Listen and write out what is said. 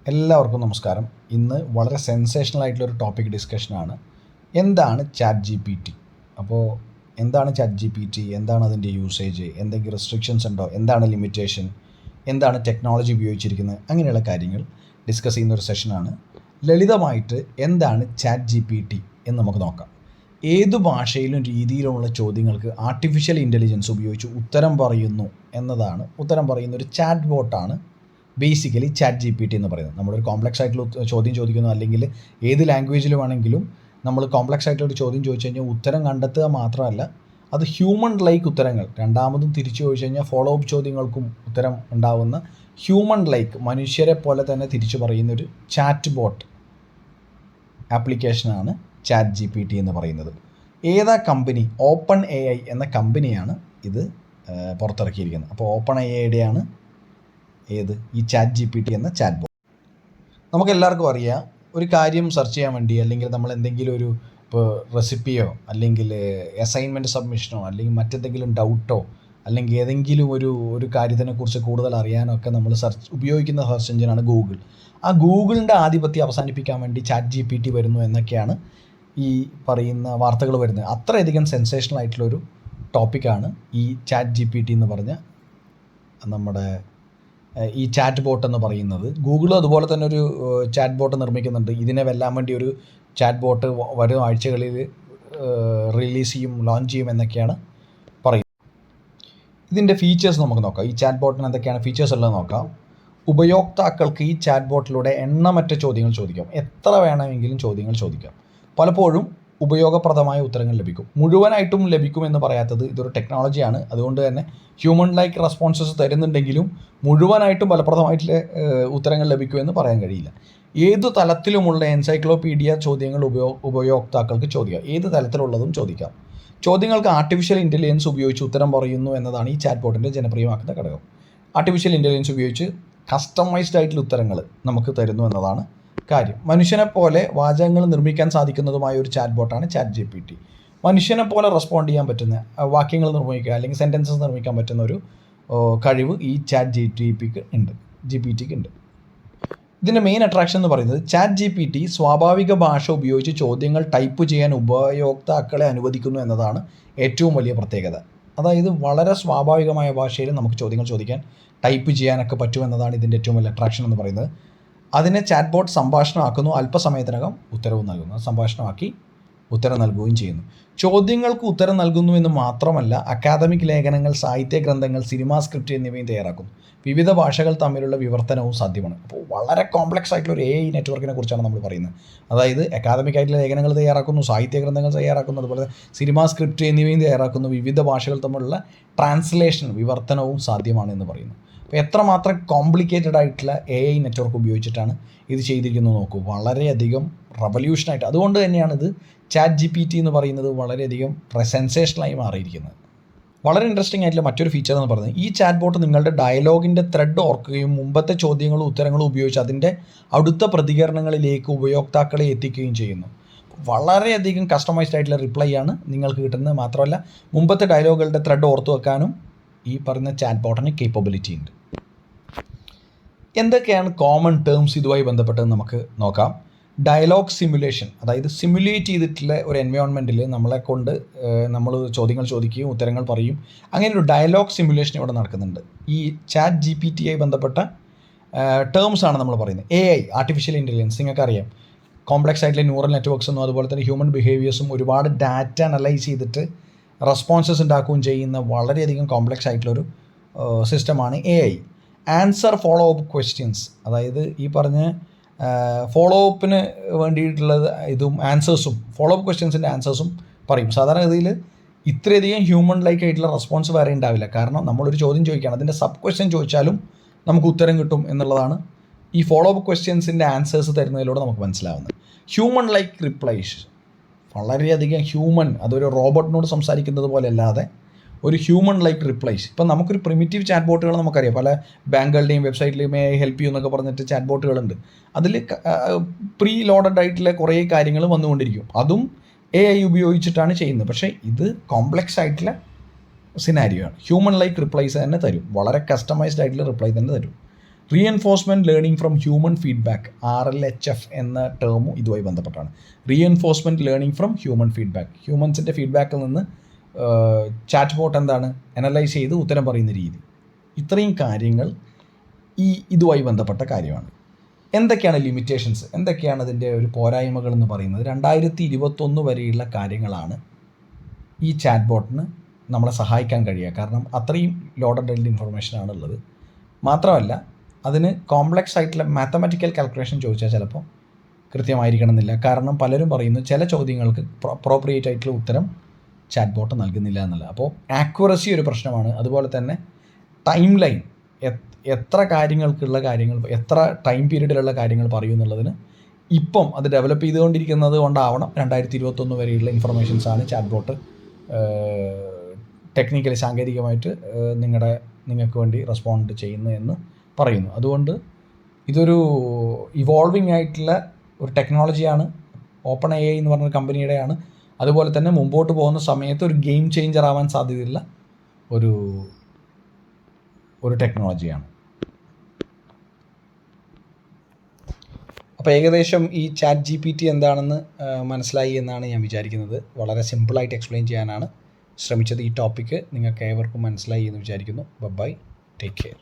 എല്ലാവർക്കും നമസ്കാരം. ഇന്ന് വളരെ സെൻസേഷണൽ ആയിട്ടുള്ളൊരു ടോപ്പിക് ഡിസ്കഷനാണ്. എന്താണ് ചാറ്റ് ജി പി ടി? അപ്പോൾ എന്താണ് ചാറ്റ് ജി പി ടി, എന്താണ് അതിൻ്റെ യൂസേജ്, എന്തെങ്കിലും റെസ്ട്രിക്ഷൻസ് ഉണ്ടോ, എന്താണ് ലിമിറ്റേഷൻ, എന്താണ് ടെക്നോളജി ഉപയോഗിച്ചിരിക്കുന്നത്, അങ്ങനെയുള്ള കാര്യങ്ങൾ ഡിസ്കസ് ചെയ്യുന്നൊരു സെഷനാണ്. ലളിതമായിട്ട് എന്താണ് ചാറ്റ് ജി പി ടി എന്ന് നമുക്ക് നോക്കാം. ഏതു ഭാഷയിലും രീതിയിലുമുള്ള ചോദ്യങ്ങൾക്ക് ആർട്ടിഫിഷ്യൽ ഇൻ്റലിജൻസ് ഉപയോഗിച്ച് ഉത്തരം പറയുന്നു എന്നതാണ്. ഉത്തരം പറയുന്ന ഒരു ചാറ്റ് ബോട്ടാണ് basically chat G P T എന്ന് പറയുന്നത്. നമ്മളൊരു കോംപ്ലക്സ് ആയിട്ടുള്ള ചോദ്യം ചോദിക്കുന്നു, അല്ലെങ്കിൽ ഏത് ലാംഗ്വേജിലുമാണെങ്കിലും നമ്മൾ കോംപ്ലക്സ് ആയിട്ടുള്ള ചോദ്യം ചോദിച്ചു കഴിഞ്ഞാൽ ഉത്തരം കണ്ടെത്തുക മാത്രമല്ല, അത് ഹ്യൂമൺ ലൈക്ക് ഉത്തരങ്ങൾ രണ്ടാമതും തിരിച്ചു ചോദിച്ചു കഴിഞ്ഞാൽ ഫോളോ അപ്പ് ചോദ്യങ്ങൾക്കും ഉത്തരം ഉണ്ടാവുന്ന ഹ്യൂമൺ ലൈക്ക് മനുഷ്യരെ പോലെ തന്നെ തിരിച്ചു പറയുന്നൊരു ചാറ്റ് ബോട്ട് ആപ്ലിക്കേഷനാണ് ചാറ്റ് ജി പി ടി എന്ന് പറയുന്നത്. ഏതാ കമ്പനി? ഓപ്പൺ എ ഐ എന്ന കമ്പനിയാണ് ഇത് പുറത്തിറക്കിയിരിക്കുന്നത്. അപ്പോൾ ഓപ്പൺ എ ഐയുടെയാണ് ഈ ചാറ്റ് ജി പി ടി എന്ന ചാറ്റ് ബോട്ട്. നമുക്കെല്ലാവർക്കും അറിയാം, ഒരു കാര്യം സെർച്ച് ചെയ്യാൻ വേണ്ടി, അല്ലെങ്കിൽ നമ്മൾ എന്തെങ്കിലും ഒരു ഇപ്പോൾ റെസിപ്പിയോ അല്ലെങ്കിൽ അസൈൻമെൻറ്റ് സബ്മിഷനോ അല്ലെങ്കിൽ മറ്റെന്തെങ്കിലും ഡൗട്ടോ അല്ലെങ്കിൽ ഏതെങ്കിലും ഒരു കാര്യത്തിനെക്കുറിച്ച് കൂടുതൽ അറിയാനോ ഒക്കെ നമ്മൾ ഉപയോഗിക്കുന്ന സെർച്ച് എഞ്ചിനാണ് ഗൂഗിൾ. ആ ഗൂഗിളിൻ്റെ ആധിപത്യം അവസാനിപ്പിക്കാൻ വേണ്ടി ചാറ്റ് ജി പി ടി വരുന്നു എന്നൊക്കെയാണ് ഈ പറയുന്ന വാർത്തകൾ വരുന്നത്. അത്രയധികം സെൻസേഷണൽ ആയിട്ടുള്ളൊരു ടോപ്പിക്കാണ് ഈ ചാറ്റ് ജി പി ടി എന്ന് പറഞ്ഞ നമ്മുടെ ഈ ചാറ്റ് ബോട്ട് എന്ന് പറയുന്നത്. ഗൂഗിളും അതുപോലെ തന്നെ ഒരു ചാറ്റ് ബോട്ട് നിർമ്മിക്കുന്നുണ്ട്. ഇതിനെ വെല്ലാൻ വേണ്ടി ഒരു ചാറ്റ് ബോട്ട് വരും ആഴ്ചകളിൽ റിലീസ് ചെയ്യും, ലോഞ്ച് ചെയ്യും എന്നൊക്കെയാണ് പറയുന്നത്. ഇതിൻ്റെ ഫീച്ചേഴ്സ് നമുക്ക് നോക്കാം. ഈ ചാറ്റ് ബോട്ടിന് എന്തൊക്കെയാണ് ഫീച്ചേഴ്സ് ഉള്ളത് നോക്കാം. ഉപയോക്താക്കൾക്ക് ഈ ചാറ്റ് ബോട്ടിലൂടെ എണ്ണമറ്റ ചോദ്യങ്ങൾ ചോദിക്കാം. എത്ര വേണമെങ്കിലും ചോദ്യങ്ങൾ ചോദിക്കാം. പലപ്പോഴും ഉപയോഗപ്രദമായ ഉത്തരങ്ങൾ ലഭിക്കും. മുഴുവനായിട്ടും ലഭിക്കുമെന്ന് പറയാത്തത് ഇതൊരു ടെക്നോളജിയാണ്. അതുകൊണ്ട് തന്നെ ഹ്യൂമൻ ലൈക്ക് റെസ്പോൺസസ് തരുന്നുണ്ടെങ്കിലും മുഴുവനായിട്ടും ഫലപ്രദമായിട്ടുള്ള ഉത്തരങ്ങൾ ലഭിക്കുമെന്ന് പറയാൻ കഴിയില്ല. ഏതു തലത്തിലുമുള്ള എൻസൈക്ലോപീഡിയ ചോദ്യങ്ങൾ ഉപയോക്താക്കൾക്ക് ചോദിക്കാം. ഏത് തലത്തിലുള്ളതും ചോദിക്കാം. ചോദ്യങ്ങൾക്ക് ആർട്ടിഫിഷ്യൽ ഇൻ്റലിജൻസ് ഉപയോഗിച്ച് ഉത്തരം പറയുന്നു എന്നതാണ് ഈ ചാറ്റ് ബോട്ടിൻ്റെ ജനപ്രിയമാക്കുന്ന ഘടകം. ആർട്ടിഫിഷ്യൽ ഇൻ്റലിജൻസ് ഉപയോഗിച്ച് കസ്റ്റമൈസ്ഡ് ആയിട്ടുള്ള ഉത്തരങ്ങൾ നമുക്ക് തരുന്നു എന്നതാണ് കാര്യം. മനുഷ്യനെ പോലെ വാചകങ്ങൾ നിർമ്മിക്കാൻ സാധിക്കുന്നതുമായ ഒരു ചാറ്റ് ബോട്ടാണ് ചാറ്റ് ജി പി ടി. മനുഷ്യനെ പോലെ റെസ്പോണ്ട് ചെയ്യാൻ പറ്റുന്ന വാക്യങ്ങൾ നിർമ്മിക്കുക അല്ലെങ്കിൽ സെൻറ്റൻസസ് നിർമ്മിക്കാൻ പറ്റുന്ന ഒരു കഴിവ് ഈ ചാറ്റ് ജി പി ടിക്ക് ഉണ്ട്. ഇതിൻ്റെ മെയിൻ അട്രാക്ഷൻ എന്ന് പറയുന്നത് ചാറ്റ് ജി പി ടി സ്വാഭാവിക ഭാഷ ഉപയോഗിച്ച് ചോദ്യങ്ങൾ ടൈപ്പ് ചെയ്യാൻ ഉപയോക്താക്കളെ അനുവദിക്കുന്നു എന്നതാണ് ഏറ്റവും വലിയ പ്രത്യേകത. അതായത് വളരെ സ്വാഭാവികമായ ഭാഷയിൽ നമുക്ക് ചോദ്യങ്ങൾ ചോദിക്കാൻ, ടൈപ്പ് ചെയ്യാനൊക്കെ പറ്റുമെന്നതാണ് ഇതിൻ്റെ ഏറ്റവും വലിയ അട്രാക്ഷൻ എന്ന് പറയുന്നത്. അതിനെ ചാറ്റ് ബോട്ട് സംഭാഷണമാക്കുന്നു, അല്പസമയത്തിനകം ഉത്തരവും നൽകുന്നു. സംഭാഷണമാക്കി ഉത്തരം നൽകുകയും ചെയ്യുന്നു. ചോദ്യങ്ങൾക്ക് ഉത്തരം നൽകുന്നു എന്ന് മാത്രമല്ല, അക്കാദമിക് ലേഖനങ്ങൾ, സാഹിത്യ ഗ്രന്ഥങ്ങൾ, സിനിമാ സ്ക്രിപ്റ്റ് എന്നിവയും തയ്യാറാക്കുന്നു. വിവിധ ഭാഷകൾ തമ്മിലുള്ള വിവർത്തനവും സാധ്യമാണ്. അപ്പോൾ വളരെ കോംപ്ലക്സ് ആയിട്ടുള്ള ഒരു AI നെറ്റ്വർക്കിനെ കുറിച്ചാണ് നമ്മൾ പറയുന്നത്. അതായത് അക്കാദമിക് ആയിട്ടുള്ള ലേഖനങ്ങൾ തയ്യാറാക്കുന്നു, സാഹിത്യ ഗ്രന്ഥങ്ങൾ തയ്യാറാക്കുന്നു, അതുപോലെ സിനിമാ സ്ക്രിപ്റ്റ് എന്നിവയും തയ്യാറാക്കുന്നു. വിവിധ ഭാഷകൾ തമ്മിലുള്ള ട്രാൻസ്ലേഷൻ, വിവർത്തനവും സാധ്യമാണ് എന്ന് പറയുന്നു. അപ്പോൾ എത്രമാത്രം കോംപ്ലിക്കേറ്റഡ് ആയിട്ടുള്ള AI നെറ്റ്വർക്ക് ഉപയോഗിച്ചിട്ടാണ് ഇത് ചെയ്തിരിക്കുന്നത് നോക്കൂ. വളരെയധികം റവല്യൂഷനായിട്ട്. അതുകൊണ്ട് തന്നെയാണ് ഇത് ചാറ്റ് ജി പി ടി എന്ന് പറയുന്നത് വളരെയധികം സെൻസേഷണലായി മാറിയിരിക്കുന്നത്. വളരെ ഇൻട്രസ്റ്റിംഗ് ആയിട്ടുള്ള മറ്റൊരു ഫീച്ചർ എന്ന് പറയുന്നത്, ഈ ചാറ്റ് ബോട്ട് നിങ്ങളുടെ ഡയലോഗിൻ്റെ ത്രെഡ് ഓർക്കുകയും മുമ്പത്തെ ചോദ്യങ്ങളും ഉത്തരങ്ങളും ഉപയോഗിച്ച് അതിൻ്റെ അടുത്ത പ്രതികരണങ്ങളിലേക്ക് ഉപയോക്താക്കളെ എത്തിക്കുകയും ചെയ്യുന്നു. വളരെയധികം കസ്റ്റമൈസ്ഡ് ആയിട്ടുള്ള റിപ്ലൈ ആണ് നിങ്ങൾക്ക് കിട്ടുന്നത്. മാത്രമല്ല മുമ്പത്തെ ഡയലോഗുകളുടെ ത്രെഡ് ഓർത്തു വെക്കാനും ഈ പറയുന്ന ചാറ്റ് ബോട്ടിന് കേപ്പബിലിറ്റി ഉണ്ട്. എന്തൊക്കെയാണ് കോമൺ ടേംസ് ഇതുമായി ബന്ധപ്പെട്ടത് നമുക്ക് നോക്കാം. ഡയലോഗ് സിമുലേഷൻ, അതായത് സിമുലേറ്റ് ചെയ്തിട്ടുള്ള ഒരു എൻവയോൺമെൻറ്റിൽ നമ്മളെ കൊണ്ട് നമ്മൾ ചോദ്യങ്ങൾ ചോദിക്കുകയും ഉത്തരങ്ങൾ പറയും. അങ്ങനെ ഒരു ഡയലോഗ് സിമുലേഷൻ ഇവിടെ നടക്കുന്നുണ്ട്. ഈ ചാറ്റ് ജി പി ടി ആയി ബന്ധപ്പെട്ട ടേംസാണ് നമ്മൾ പറയുന്നത്. AI, ആർട്ടിഫിഷ്യൽ ഇൻ്റലിജൻസ്, നിങ്ങൾക്കറിയാം കോംപ്ലക്സ് ആയിട്ടുള്ള ന്യൂറൽ നെറ്റ്വർക്ക്സൊന്നും അതുപോലെ തന്നെ ഹ്യൂമൻ ബിഹേവിയേഴ്സും ഒരുപാട് ഡാറ്റ അനലൈസ് ചെയ്തിട്ട് റെസ്പോൺസസ് ഉണ്ടാക്കുകയും ചെയ്യുന്ന വളരെയധികം കോംപ്ലക്സ് ആയിട്ടുള്ളൊരു സിസ്റ്റമാണ് AI. Answer follow up questions, അതായത് ഈ പറഞ്ഞ ഫോളോ അപ്പിന് വേണ്ടിയിട്ടുള്ളത് ഇതും ആൻസേഴ്സും, ഫോളോ അപ്പ് ക്വസ്റ്റ്യൻസിൻ്റെ ആൻസേഴ്സും പറയും. സാധാരണഗതിയിൽ ഇത്രയധികം ഹ്യൂമൻ ലൈക്ക് ആയിട്ടുള്ള റെസ്പോൺസ് വേറെ ഉണ്ടാവില്ല. കാരണം നമ്മളൊരു ചോദ്യം ചോദിക്കുകയാണ്, അതിൻ്റെ സബ് ക്വസ്റ്റ്യൻ ചോദിച്ചാലും നമുക്ക് ഉത്തരം കിട്ടും എന്നുള്ളതാണ് ഈ ഫോളോ അപ്പ് ക്വസ്റ്റ്യൻസിൻ്റെ ആൻസേഴ്സ് തരുന്നതിലൂടെ നമുക്ക് മനസ്സിലാവുന്നത്. ഹ്യൂമൻ ലൈക്ക് റിപ്ലൈസ്, വളരെയധികം ഹ്യൂമൻ, അതൊരു റോബോട്ടിനോട് സംസാരിക്കുന്നത് പോലെ അല്ലാതെ ഒരു ഹ്യൂമൻ ലൈക്ക് റിപ്ലൈസ്. ഇപ്പം നമുക്കൊരു പ്രിമിറ്റീവ് ചാറ്റ് ബോട്ടുകൾ നമുക്കറിയാം, പല ബാങ്കുകളുടെയും വെബ്സൈറ്റിലെയും ഹെൽപ്പ് ചെയ്യും എന്നൊക്കെ പറഞ്ഞിട്ട് ചാറ്റ് ബോട്ടുകളുണ്ട്. അതിൽ പ്രീ ലോഡഡ് ആയിട്ടുള്ള കുറേ കാര്യങ്ങൾ വന്നുകൊണ്ടിരിക്കും. അതും AI ഉപയോഗിച്ചിട്ടാണ് ചെയ്യുന്നത്. പക്ഷേ ഇത് കോംപ്ലക്സ് ആയിട്ടുള്ള സിനാരിയോ ആണ്. ഹ്യൂമൻ ലൈക്ക് റിപ്ലൈസ് തന്നെ തരും, വളരെ കസ്റ്റമൈസ്ഡ് ആയിട്ടുള്ള റിപ്ലൈ തന്നെ തരും. Reinforcement learning from human feedback, RLHF എന്ന ടേമും ഇതുമായി ബന്ധപ്പെട്ടാണ്. Reinforcement learning from human feedback, ഹ്യൂമൻസിൻ്റെ ഫീഡ്ബാക്കിൽ നിന്ന് ചാറ്റ് ബോട്ട് എന്താണ് അനലൈസ് ചെയ്ത് ഉത്തരം പറയുന്ന രീതി. ഇത്രയും കാര്യങ്ങൾ ഇതുമായി ബന്ധപ്പെട്ട കാര്യമാണ്. എന്തൊക്കെയാണ് ലിമിറ്റേഷൻസ്, എന്തൊക്കെയാണ് അതിൻ്റെ ഒരു പോരായ്മകൾ എന്ന് പറയുന്നത്? 2021 വരെയുള്ള കാര്യങ്ങളാണ് ഈ ചാറ്റ് ബോട്ടിന് നമ്മളെ സഹായിക്കാൻ കഴിയുക. കാരണം അത്രയും ലോഡഡ് ഇൻഫർമേഷനാണ് ഉള്ളത്. മാത്രമല്ല അതിന് കോംപ്ലക്സ് ആയിട്ടുള്ള മാത്തമാറ്റിക്കൽ കാൽക്കുലേഷൻ ചോദിച്ചാൽ ചിലപ്പോൾ കൃത്യമായിരിക്കണം എന്നില്ല. കാരണം പലരും പറയുന്നു ചില ചോദ്യങ്ങൾക്ക് അപ്രോപ്രിയേറ്റ് ആയിട്ടുള്ള ഉത്തരം ചാറ്റ് ബോട്ട് നൽകുന്നില്ല എന്നുള്ളത്. അപ്പോൾ ആക്യുറസി ഒരു പ്രശ്നമാണ്. അതുപോലെ തന്നെ ടൈം ലൈൻ, എത്ര എത്ര ടൈം പീരീഡിലുള്ള കാര്യങ്ങൾ പറയൂ എന്നുള്ളതിന് ഇപ്പം അത് ഡെവലപ്പ് ചെയ്തുകൊണ്ടിരിക്കുന്നത് കൊണ്ടാവണം 2021 വരെയുള്ള ഇൻഫർമേഷൻസാണ് ചാറ്റ് ബോട്ട് ടെക്നിക്കലി സാങ്കേതികമായിട്ട് നിങ്ങൾക്ക് വേണ്ടി റെസ്പോണ്ട് ചെയ്യുന്നതെന്ന് പറയുന്നു. അതുകൊണ്ട് ഇതൊരു ഇവോൾവിങ് ആയിട്ടുള്ള ഒരു ടെക്നോളജിയാണ്. ഓപ്പൺ AI എന്ന് പറഞ്ഞ കമ്പനിയുടെയാണ്. അതുപോലെ തന്നെ മുമ്പോട്ട് പോകുന്ന സമയത്ത് ഒരു ഗെയിം ചേഞ്ചർ ആവാൻ സാധ്യതയുള്ള ഒരു ടെക്നോളജിയാണ്. അപ്പോൾ ഏകദേശം ഈ ChatGPT എന്താണെന്ന് മനസ്സിലായി എന്നാണ് ഞാൻ വിചാരിക്കുന്നത്. വളരെ സിമ്പിളായിട്ട് എക്സ്പ്ലെയിൻ ചെയ്യാനാണ് ശ്രമിച്ചത്. ഈ ടോപ്പിക്ക് നിങ്ങൾക്ക് ഏവർക്കും മനസ്സിലായി എന്ന് വിചാരിക്കുന്നു. Bye, take care.